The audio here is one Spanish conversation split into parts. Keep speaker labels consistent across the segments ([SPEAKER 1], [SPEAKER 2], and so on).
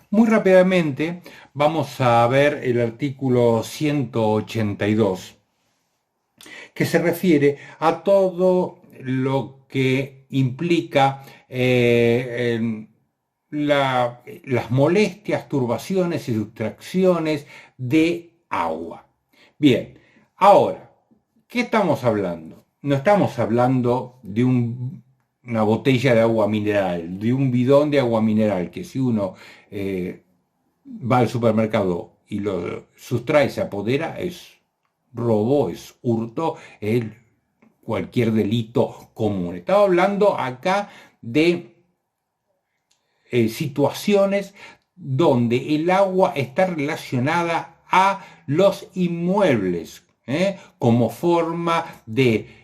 [SPEAKER 1] Muy rápidamente vamos a ver el artículo 182, que se refiere a todo lo que implica las molestias, turbaciones y sustracciones de agua. Bien, ahora, ¿qué estamos hablando? No estamos hablando de una botella de agua mineral, de un bidón de agua mineral, que si uno eh, va al supermercado y lo sustrae, se apodera, es robo, es hurto, es cualquier delito común. Estaba hablando acá de situaciones donde el agua está relacionada a los inmuebles, como forma de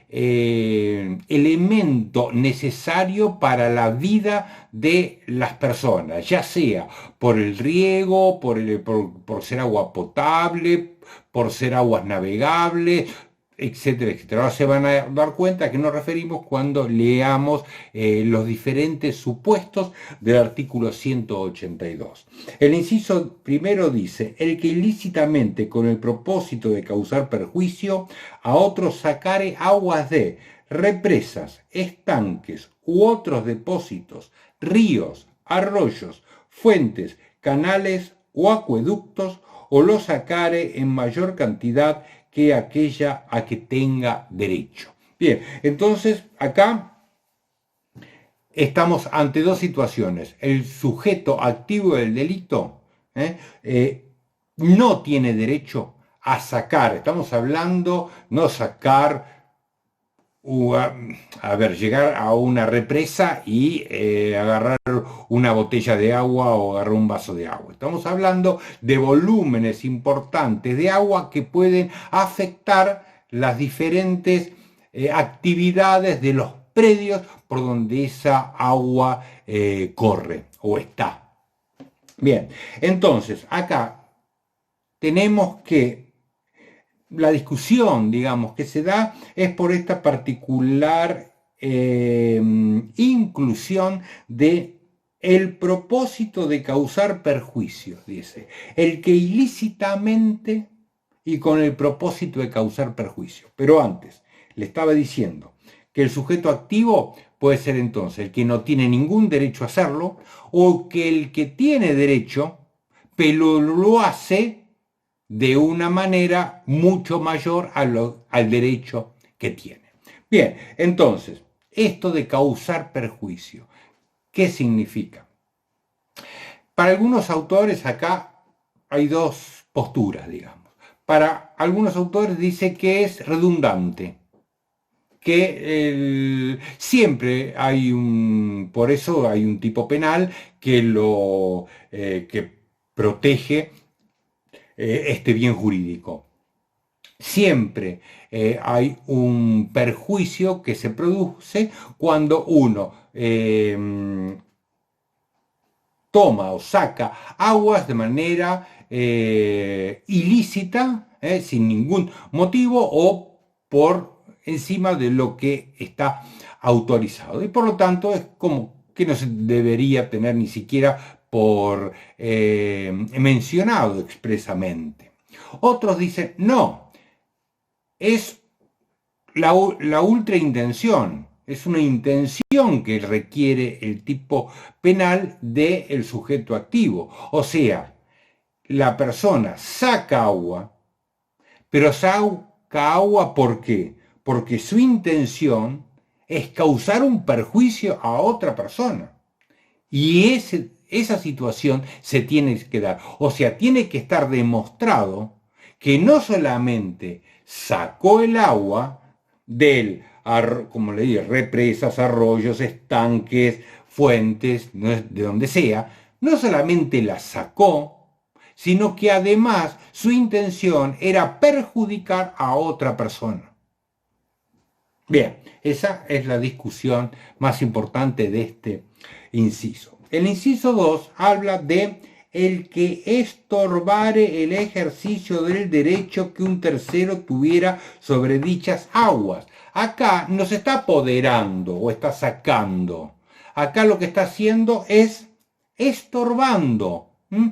[SPEAKER 1] elemento necesario para la vida de las personas, ya sea por el riego, por ser agua potable, por ser aguas navegables, etcétera, etcétera. Ahora se van a dar cuenta que nos referimos cuando leamos los diferentes supuestos del artículo 182. El inciso primero dice: el que ilícitamente, con el propósito de causar perjuicio a otros, sacare aguas de represas, estanques u otros depósitos, ríos, arroyos, fuentes, canales o acueductos, o lo sacare en mayor cantidad que aquella a que tenga derecho. Bien, entonces acá estamos ante dos situaciones. El sujeto activo del delito no tiene derecho a sacar, estamos hablando, no sacar, llegar a una represa y agarrar una botella de agua o agarrar un vaso de agua. Estamos hablando de volúmenes importantes de agua que pueden afectar las diferentes actividades de los predios por donde esa agua corre o está. Bien, entonces acá tenemos que la discusión, digamos, que se da es por esta particular inclusión de el propósito de causar perjuicio, dice, el que ilícitamente y con el propósito de causar perjuicio. Pero antes, le estaba diciendo que el sujeto activo puede ser entonces el que no tiene ningún derecho a hacerlo, o que el que tiene derecho, pero lo hace de una manera mucho mayor al derecho que tiene. Bien, entonces, esto de causar perjuicio, ¿qué significa? Para algunos autores acá hay dos posturas, digamos. Para algunos autores dice que es redundante, que siempre hay por eso hay un tipo penal que protege este bien jurídico. Siempre hay un perjuicio que se produce cuando uno toma o saca aguas de manera ilícita, sin ningún motivo o por encima de lo que está autorizado. Y por lo tanto es como que no se debería tener ni siquiera por mencionado expresamente. Otros dicen, no, es la ultra intención, es una intención que requiere el tipo penal del sujeto activo. O sea, la persona saca agua, pero saca agua ¿por qué? Porque su intención es causar un perjuicio a otra persona. Y esa situación se tiene que dar. O sea, tiene que estar demostrado que no solamente sacó el agua como le digo, represas, arroyos, estanques, fuentes, de donde sea, no solamente la sacó, sino que además su intención era perjudicar a otra persona. Bien, esa es la discusión más importante de este inciso. El inciso 2 habla de el que estorbare el ejercicio del derecho que un tercero tuviera sobre dichas aguas. Acá no se está apoderando o está sacando. Acá lo que está haciendo es estorbando. ¿Mm?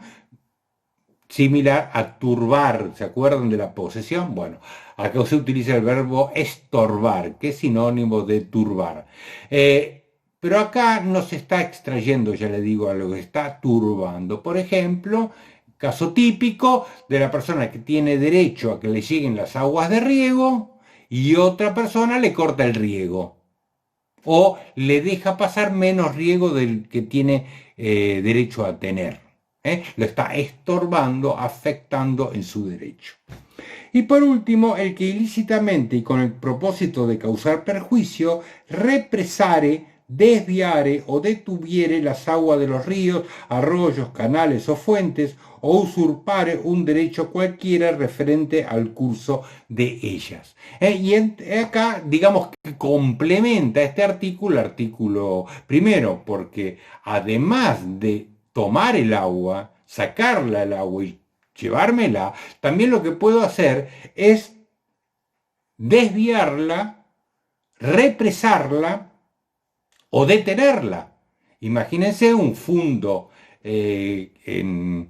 [SPEAKER 1] Similar a turbar, ¿se acuerdan de la posesión? Bueno, acá se utiliza el verbo estorbar, que es sinónimo de turbar. Pero acá no se está extrayendo, ya le digo, a lo que está turbando. Por ejemplo, caso típico de la persona que tiene derecho a que le lleguen las aguas de riego y otra persona le corta el riego o le deja pasar menos riego del que tiene derecho a tener. Lo está estorbando, afectando en su derecho. Y por último, el que ilícitamente y con el propósito de causar perjuicio, represare, desviare o detuviere las aguas de los ríos, arroyos, canales o fuentes, o usurpare un derecho cualquiera referente al curso de ellas. Acá, digamos que complementa este artículo, el artículo primero, porque además de tomar el agua, sacarla del agua y llevármela, también lo que puedo hacer es desviarla, represarla o detenerla. Imagínense un fundo de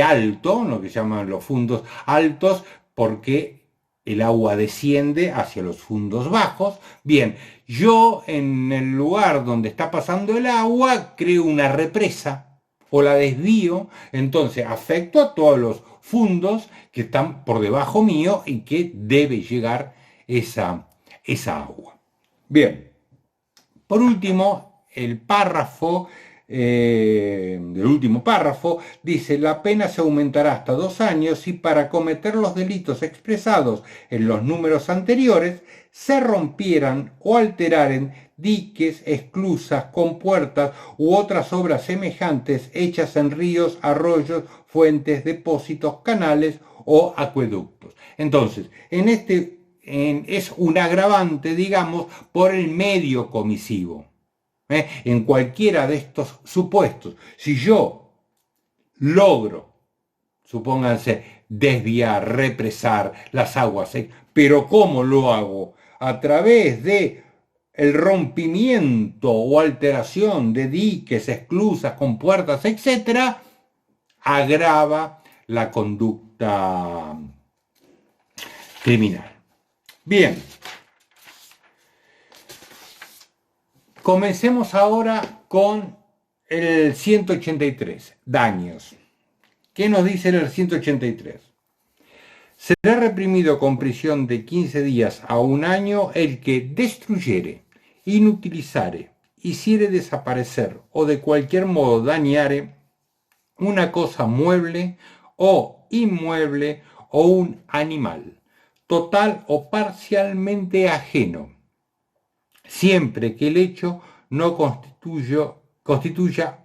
[SPEAKER 1] alto, lo que llaman los fundos altos, porque el agua desciende hacia los fundos bajos. Bien, yo en el lugar donde está pasando el agua creo una represa o la desvío, entonces afecto a todos los fundos que están por debajo mío y que debe llegar esa agua. Bien, por último, el último párrafo dice: la pena se aumentará hasta 2 años si para cometer los delitos expresados en los números anteriores se rompieran o alteraren diques, esclusas, compuertas u otras obras semejantes hechas en ríos, arroyos, fuentes, depósitos, canales o acueductos. Entonces, es un agravante, digamos, por el medio comisivo. En cualquiera de estos supuestos, si yo logro, supónganse, desviar, represar las aguas, pero ¿cómo lo hago? A través de el rompimiento o alteración de diques, esclusas, compuertas, etcétera, agrava la conducta criminal. Bien, comencemos ahora con el 183, daños. ¿Qué nos dice el 183? Será reprimido con prisión de 15 días a 1 año el que destruyere, inutilizare, hiciere desaparecer o de cualquier modo dañare una cosa mueble o inmueble o un animal, total o parcialmente ajeno, siempre que el hecho no constituya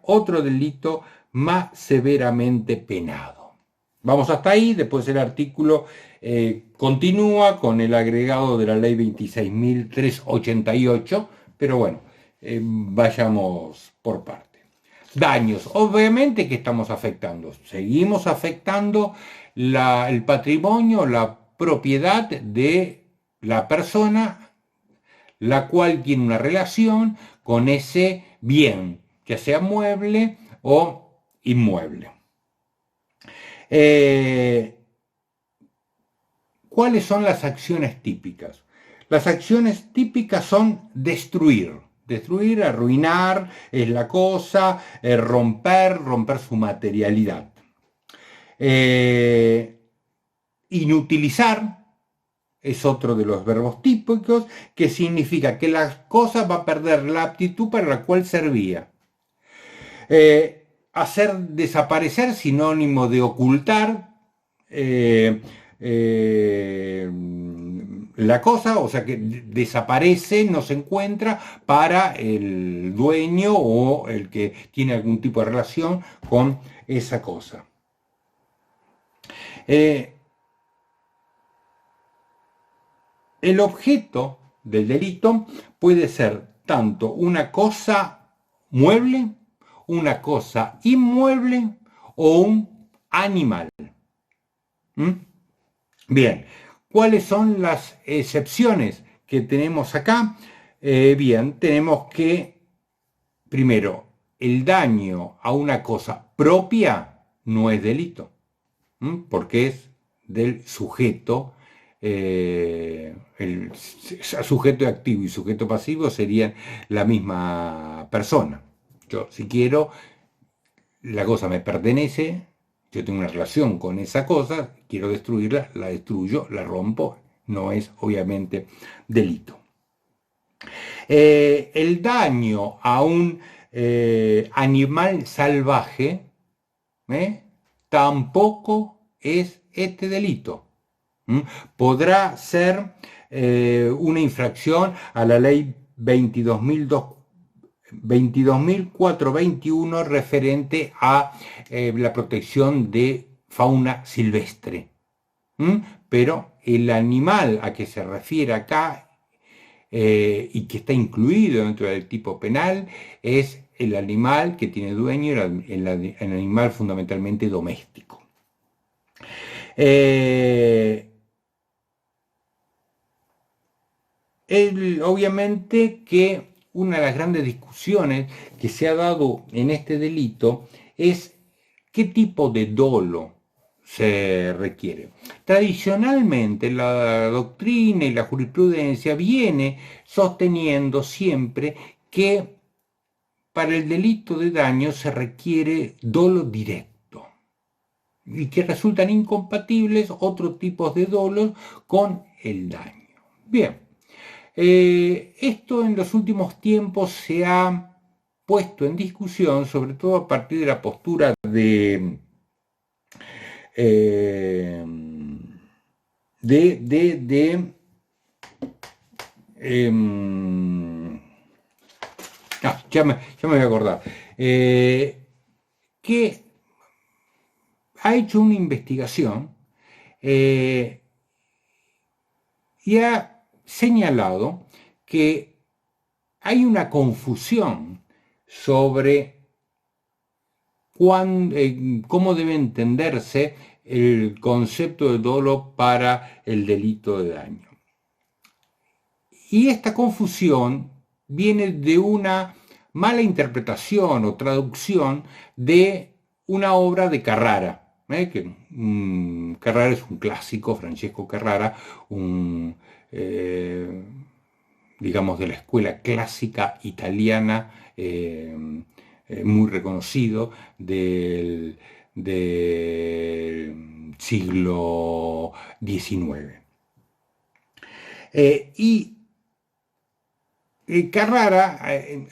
[SPEAKER 1] otro delito más severamente penado. Vamos hasta ahí, después el artículo continúa con el agregado de la ley 26.388, pero bueno, vayamos por parte. Daños, obviamente que estamos afectando, seguimos afectando el patrimonio, la propiedad de la persona, la cual tiene una relación con ese bien, ya sea mueble o inmueble. ¿Cuáles son las acciones típicas? Las acciones típicas son destruir, arruinar es la cosa, romper su materialidad. Inutilizar es otro de los verbos típicos, que significa que la cosa va a perder la aptitud para la cual servía. Hacer desaparecer, sinónimo de ocultar, la cosa, o sea que desaparece, no se encuentra para el dueño o el que tiene algún tipo de relación con esa cosa. El objeto del delito puede ser tanto una cosa mueble, una cosa inmueble o un animal. Bien, ¿cuáles son las excepciones que tenemos acá? Bien, tenemos que, primero, el daño a una cosa propia no es delito, porque es del sujeto. El sujeto activo y sujeto pasivo serían la misma persona. Yo, si quiero, la cosa me pertenece, yo tengo una relación con esa cosa, quiero destruirla, la destruyo, la rompo, no es obviamente delito. El daño a un animal salvaje tampoco es este delito. Podrá ser una infracción a la ley 22.421 referente a la protección de fauna silvestre. Pero el animal a que se refiere acá y que está incluido dentro del tipo penal es el animal que tiene dueño, el animal fundamentalmente doméstico. Obviamente que una de las grandes discusiones que se ha dado en este delito es qué tipo de dolo se requiere. Tradicionalmente la doctrina y la jurisprudencia viene sosteniendo siempre que para el delito de daño se requiere dolo directo y que resultan incompatibles otros tipos de dolos con el daño. Bien. Esto en los últimos tiempos se ha puesto en discusión, sobre todo a partir de la postura eh, de ya me voy a acordar, que ha hecho una investigación y ha señalado que hay una confusión sobre cómo debe entenderse el concepto de dolo para el delito de daño. Y esta confusión viene de una mala interpretación o traducción de una obra de Carrara. Carrara es un clásico, Francesco Carrara, digamos de la escuela clásica italiana, muy reconocido del siglo XIX. Y Carrara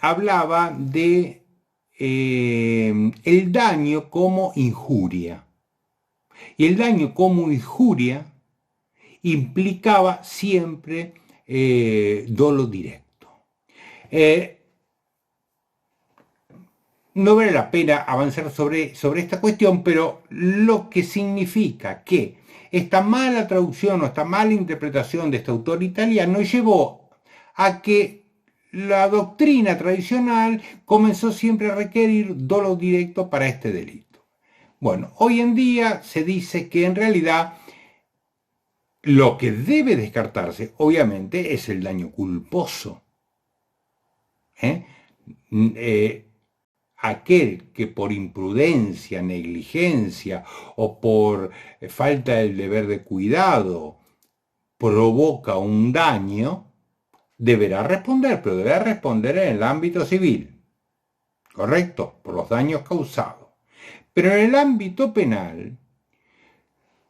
[SPEAKER 1] hablaba de el daño como injuria. Y el daño como injuria implicaba siempre dolo directo. No vale la pena avanzar sobre esta cuestión, pero lo que significa que esta mala traducción o esta mala interpretación de este autor italiano llevó a que la doctrina tradicional comenzó siempre a requerir dolo directo para este delito. Bueno, hoy en día se dice que en realidad lo que debe descartarse, obviamente, es el daño culposo. Aquel que por imprudencia, negligencia o por falta del deber de cuidado provoca un daño, deberá responder, pero deberá responder en el ámbito civil, ¿correcto? Por los daños causados. Pero en el ámbito penal,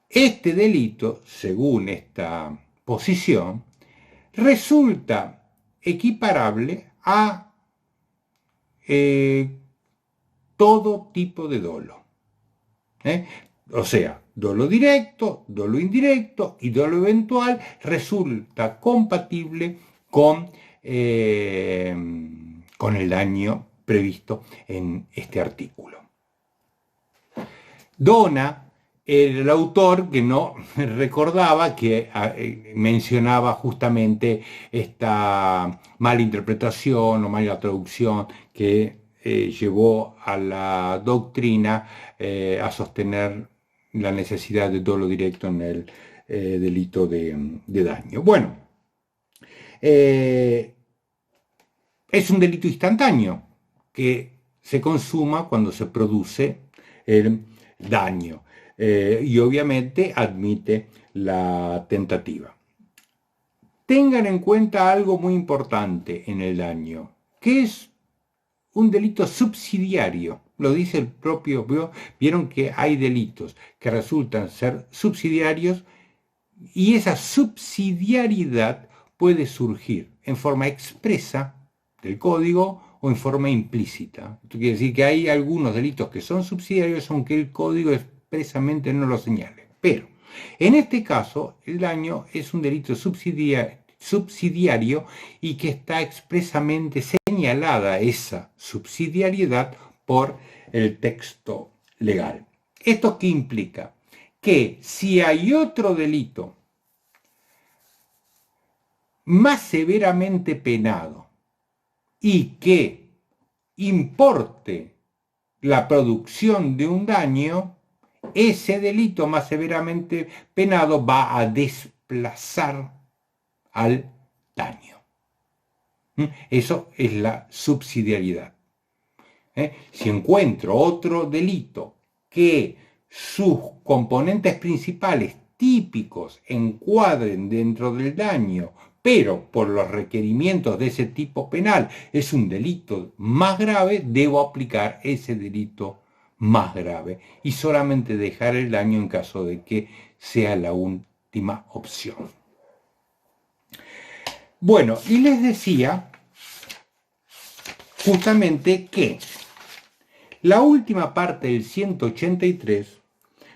[SPEAKER 1] este delito, según esta posición, resulta equiparable a todo tipo de dolo. O sea, dolo directo, dolo indirecto y dolo eventual resulta compatible con el daño previsto en este artículo. Dona, el autor que no recordaba que mencionaba justamente esta mala interpretación o mala traducción que llevó a la doctrina a sostener la necesidad de dolo directo en el delito de daño. Bueno, es un delito instantáneo que se consuma cuando se produce el daño. Y obviamente admite la tentativa. Tengan en cuenta algo muy importante en el daño, que es un delito subsidiario. Lo dice el propio, vieron que hay delitos que resultan ser subsidiarios y esa subsidiariedad puede surgir en forma expresa del código o en forma implícita. Esto quiere decir que hay algunos delitos que son subsidiarios aunque el código expresamente no lo señale. Pero en este caso el daño es un delito subsidiario y que está expresamente señalada esa subsidiariedad por el texto legal. ¿Esto qué implica? Que si hay otro delito más severamente penado y que importe la producción de un daño, ese delito más severamente penado va a desplazar al daño. Eso es la subsidiariedad. Si encuentro otro delito que sus componentes principales típicos encuadren dentro del daño, pero por los requerimientos de ese tipo penal es un delito más grave, debo aplicar ese delito más grave y solamente dejar el daño en caso de que sea la última opción. Bueno, y les decía justamente que la última parte del 183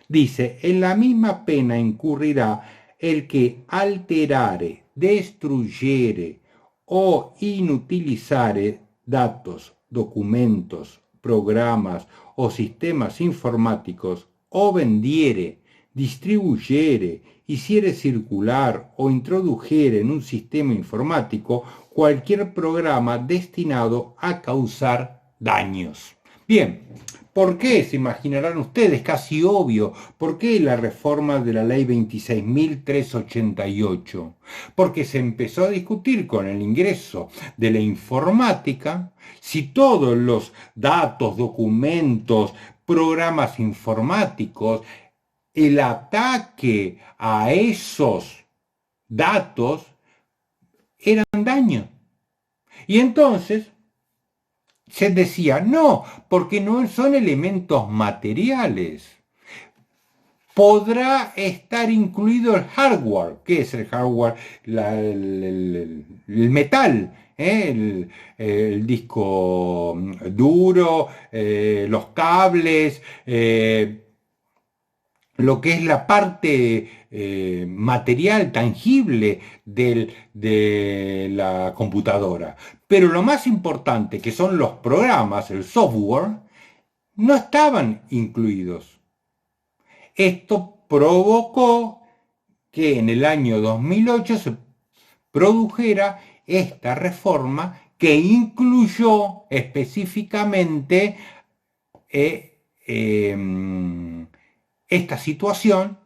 [SPEAKER 1] dice, en la misma pena incurrirá el que alterare, destruyere o inutilizare datos, documentos, programas o sistemas informáticos o vendiere, distribuyere, hiciere circular o introdujere en un sistema informático cualquier programa destinado a causar daños. Bien, ¿por qué? Se imaginarán ustedes, casi obvio, ¿por qué la reforma de la ley 26.388? Porque se empezó a discutir con el ingreso de la informática si todos los datos, documentos, programas informáticos, el ataque a esos datos eran daño. Y entonces se decía, no, porque no son elementos materiales. Podrá estar incluido el hardware. ¿Qué es el hardware? El metal, el disco duro, los cables, lo que es la parte material, tangible de la computadora. Pero lo más importante, que son los programas, el software, no estaban incluidos. Esto provocó que en el año 2008 se produjera esta reforma que incluyó específicamente esta situación,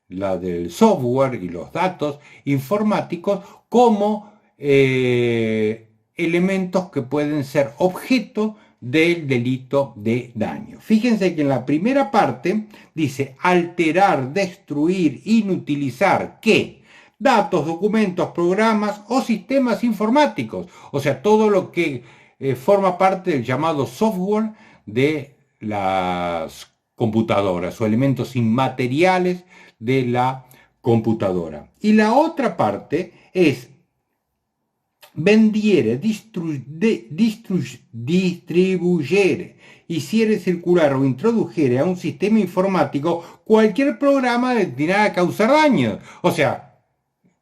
[SPEAKER 1] la del software y los datos informáticos, como elementos que pueden ser objeto del delito de daño. Fíjense que en la primera parte dice alterar, destruir, inutilizar, ¿qué? Datos, documentos, programas o sistemas informáticos. O sea, todo lo que forma parte del llamado software de las computadoras o elementos inmateriales de la computadora. Y la otra parte es vendiere, distribuyere, hiciere circular o introdujere a un sistema informático cualquier programa destinado a causar daño. O sea,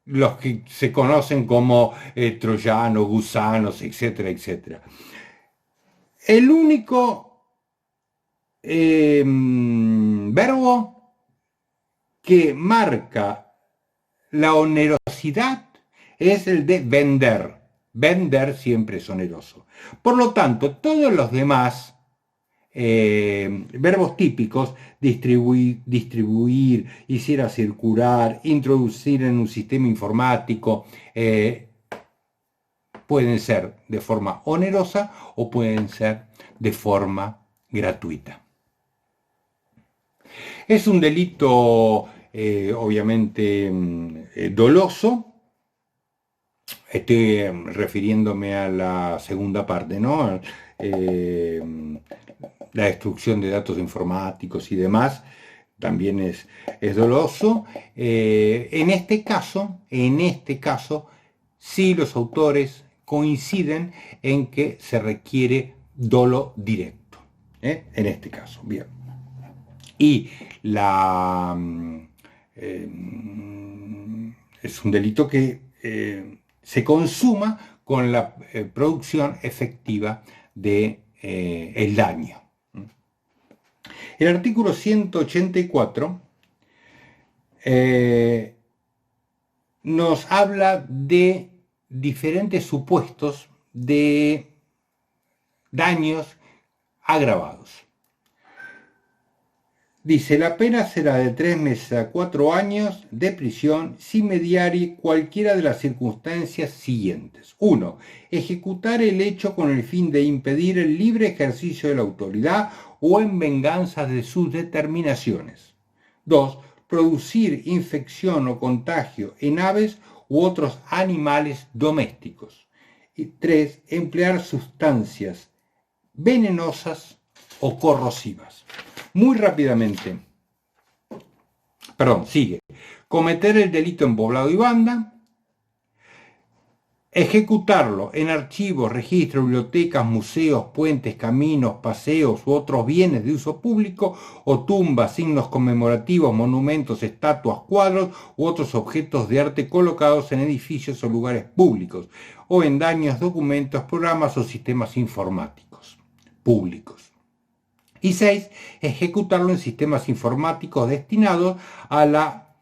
[SPEAKER 1] los que se conocen como troyanos, gusanos, etcétera, etcétera. El único verbo que marca la onerosidad es el de vender. Vender siempre es oneroso. Por lo tanto, todos los demás verbos típicos, distribuir, hiciera circular, introducir en un sistema informático, Pueden ser de forma onerosa o pueden ser de forma gratuita. Es un delito obviamente doloso. Estoy refiriéndome a la segunda parte, ¿no? La destrucción de datos informáticos y demás también es doloso. En este caso, sí los autores coinciden en que se requiere dolo directo, en este caso, bien. Y es un delito que se consuma con la producción efectiva de el daño. El artículo 184 nos habla de diferentes supuestos de daños agravados. Dice, la pena será de 3 meses a 4 años de prisión si mediare cualquiera de las circunstancias siguientes. 1. Ejecutar el hecho con el fin de impedir el libre ejercicio de la autoridad o en venganza de sus determinaciones. 2. Producir infección o contagio en aves u otros animales domésticos. Y 3. Emplear sustancias venenosas o corrosivas. Muy rápidamente. Sigue. Cometer el delito en poblado y banda. Ejecutarlo en archivos, registros, bibliotecas, museos, puentes, caminos, paseos u otros bienes de uso público, o tumbas, signos conmemorativos, monumentos, estatuas, cuadros u otros objetos de arte colocados en edificios o lugares públicos, o en daños, documentos, programas o sistemas informáticos públicos. Y 6. Ejecutarlo en sistemas informáticos destinados a la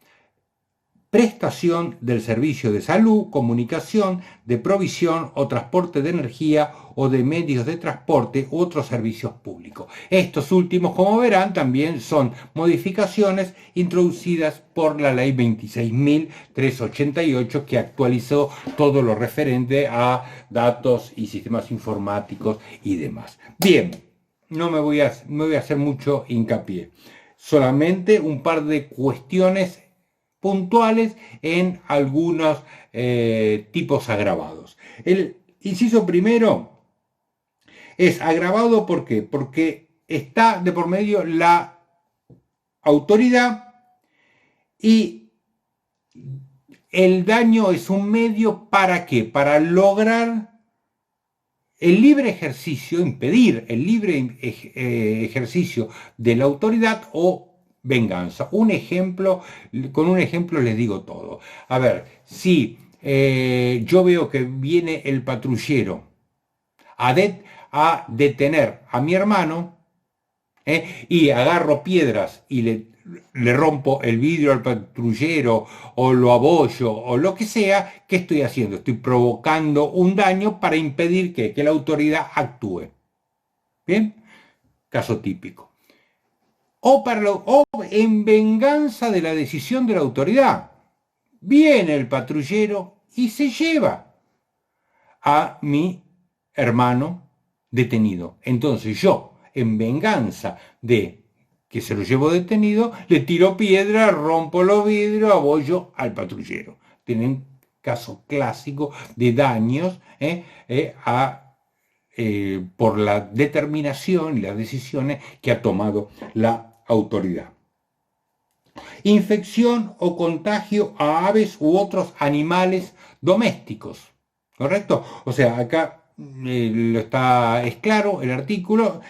[SPEAKER 1] prestación del servicio de salud, comunicación, de provisión o transporte de energía o de medios de transporte u otros servicios públicos. Estos últimos, como verán, también son modificaciones introducidas por la ley 26.388 que actualizó todo lo referente a datos y sistemas informáticos y demás. Bien. No me voy a hacer mucho hincapié, solamente un par de cuestiones puntuales en algunos tipos agravados. El inciso primero es agravado, ¿por qué? Porque está de por medio la autoridad y el daño es un medio ¿para qué? Para lograr el libre ejercicio, impedir el libre ejercicio de la autoridad o venganza. Con un ejemplo les digo todo. A ver, si yo veo que viene el patrullero a detener a mi hermano y agarro piedras y le rompo el vidrio al patrullero o lo abollo o lo que sea, ¿qué estoy haciendo? Estoy provocando un daño para impedir que la autoridad actúe. ¿Bien? Caso típico. O en venganza de la decisión de la autoridad. Viene el patrullero y se lleva a mi hermano detenido. Entonces yo, en venganza de que se lo llevo detenido, le tiro piedra, rompo los vidrios, abollo al patrullero. Tienen caso clásico de daños por la determinación y las decisiones que ha tomado la autoridad. Infección o contagio a aves u otros animales domésticos, ¿correcto? O sea, acá es claro el artículo.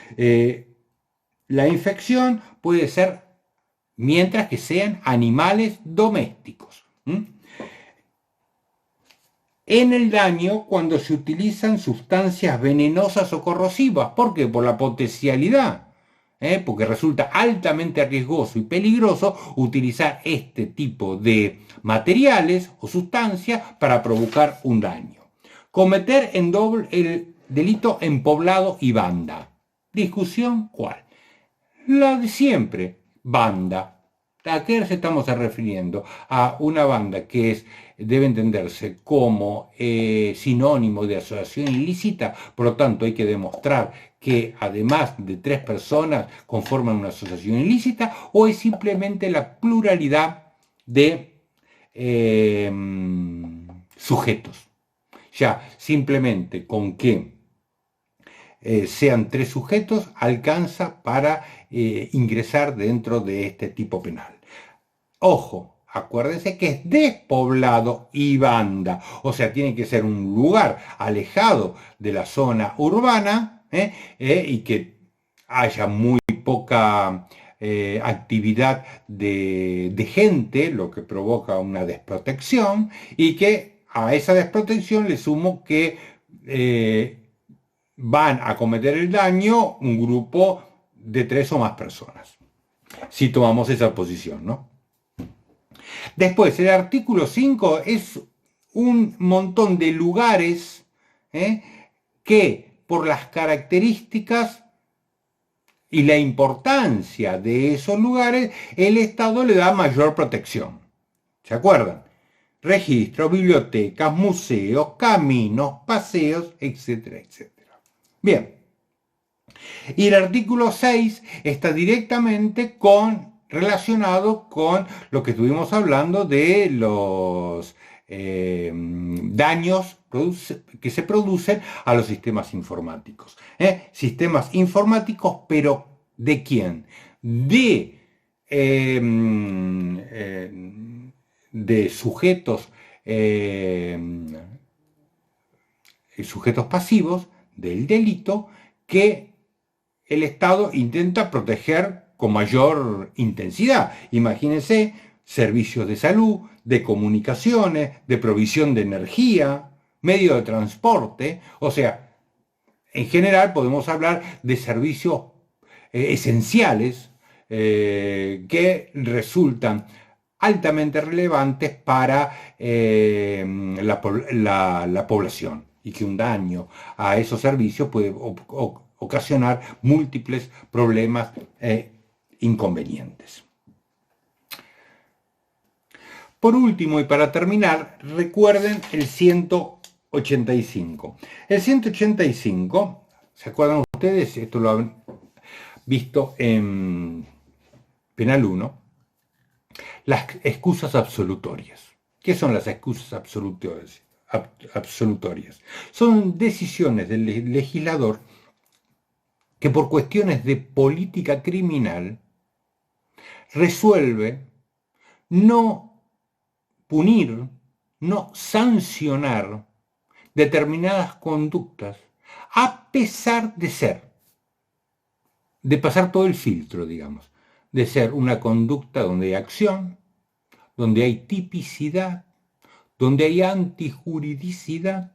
[SPEAKER 1] La infección puede ser mientras que sean animales domésticos. En el daño, cuando se utilizan sustancias venenosas o corrosivas. ¿Por qué? Por la potencialidad. Porque resulta altamente riesgoso y peligroso utilizar este tipo de materiales o sustancias para provocar un daño. Cometer el delito en poblado y banda. ¿Discusión cuál? La de siempre, banda. ¿A qué nos estamos refiriendo? A una banda que debe entenderse como sinónimo de asociación ilícita, por lo tanto hay que demostrar que además de 3 personas conforman una asociación ilícita, o es simplemente la pluralidad de eh, sujetos. Ya simplemente con que sean 3 sujetos alcanza para ingresar dentro de este tipo penal. Ojo, acuérdense que es despoblado y banda, o sea, tiene que ser un lugar alejado de la zona urbana y que haya muy poca actividad de gente, lo que provoca una desprotección, y que a esa desprotección le sumo que van a cometer el daño un grupo de 3 o más personas, si tomamos esa posición, ¿no? Después, el artículo 5 es un montón de lugares que por las características y la importancia de esos lugares, el Estado le da mayor protección. ¿Se acuerdan? Registros, bibliotecas, museos, caminos, paseos, etcétera, etcétera. Bien. Y el artículo 6 está directamente relacionado con lo que estuvimos hablando de los daños que se producen a los sistemas informáticos. Sistemas informáticos, pero ¿de quién? Eh, de sujetos, sujetos pasivos del delito que el Estado intenta proteger con mayor intensidad. Imagínense servicios de salud, de comunicaciones, de provisión de energía, medio de transporte, o sea, en general podemos hablar de servicios esenciales que resultan altamente relevantes para la población, y que un daño a esos servicios puede ocasionar múltiples problemas e inconvenientes. Por último, y para terminar, recuerden el 185. El 185, ¿se acuerdan ustedes? Esto lo han visto en Penal 1. Las excusas absolutorias. ¿Qué son las excusas absolutorias? Son decisiones del legislador que por cuestiones de política criminal resuelve no punir, no sancionar determinadas conductas, a pesar de pasar todo el filtro, digamos, de ser una conducta donde hay acción, donde hay tipicidad, donde hay antijuridicidad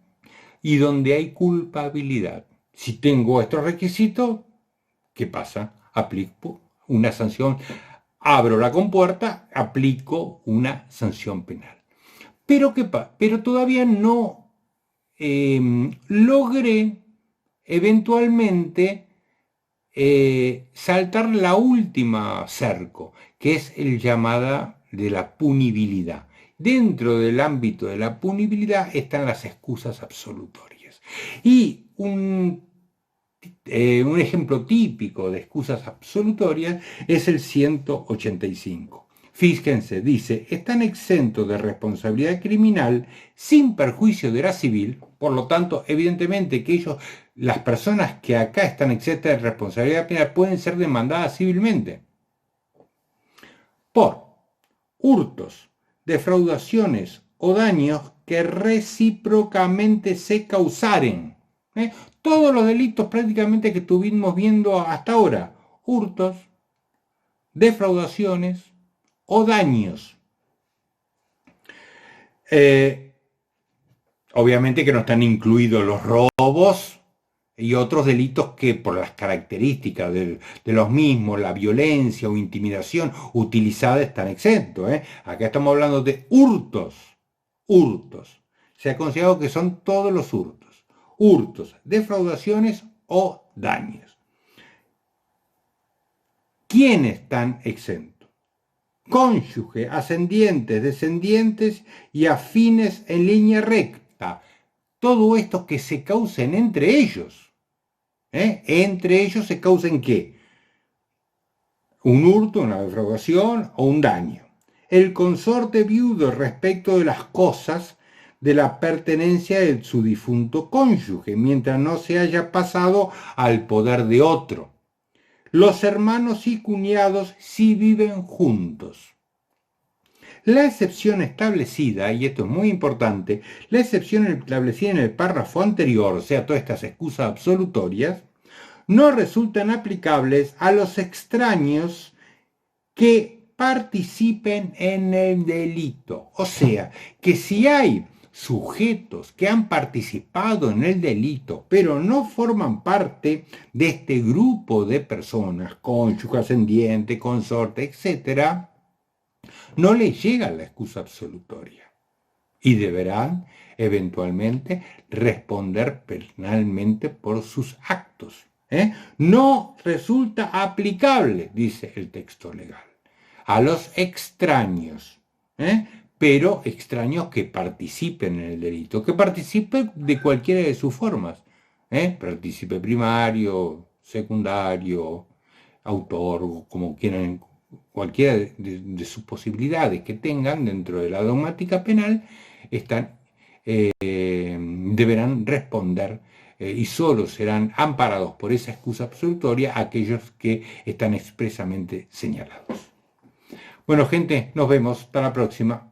[SPEAKER 1] y donde hay culpabilidad. Si tengo estos requisitos, ¿qué pasa? Aplico una sanción, abro la compuerta, aplico una sanción penal. Pero todavía no logré eventualmente saltar la última cerco, que es el llamada de la punibilidad. Dentro del ámbito de la punibilidad están las excusas absolutorias. Y un ejemplo típico de excusas absolutorias es el 185. Fíjense, dice, están exentos de responsabilidad criminal sin perjuicio de la civil, por lo tanto, evidentemente que las personas que acá están exentas de responsabilidad penal pueden ser demandadas civilmente por hurtos, defraudaciones o daños que recíprocamente se causaren. Todos los delitos prácticamente que estuvimos viendo hasta ahora, hurtos, defraudaciones o daños. Obviamente que no están incluidos los robos y otros delitos que por las características de los mismos, la violencia o intimidación utilizada, están exentos. Acá estamos hablando de hurtos. Se ha considerado que son todos los hurtos. Hurtos, defraudaciones o daños. ¿Quiénes están exentos? cónyuge, ascendientes, descendientes y afines en línea recta. Todo esto que se causen entre ellos. Entre ellos se causen ¿qué? Un hurto, una defraudación o un daño. El consorte viudo respecto de las cosas de la pertenencia de su difunto cónyuge, mientras no se haya pasado al poder de otro. Los hermanos y cuñados si viven juntos. La excepción establecida, y esto es muy importante, la excepción establecida en el párrafo anterior, o sea, todas estas excusas absolutorias, no resultan aplicables a los extraños que participen en el delito. O sea, que si hay sujetos que han participado en el delito, pero no forman parte de este grupo de personas, cónyuge, ascendiente, consorte, etc., no les llega la excusa absolutoria y deberán eventualmente responder penalmente por sus actos. No resulta aplicable, dice el texto legal, a los extraños, pero extraños que participen en el delito, que participen de cualquiera de sus formas, partícipe primario, secundario, autor, como quieran, cualquiera de sus posibilidades que tengan dentro de la dogmática penal, deberán responder y solo serán amparados por esa excusa absolutoria aquellos que están expresamente señalados. Bueno, gente, nos vemos. Hasta la próxima.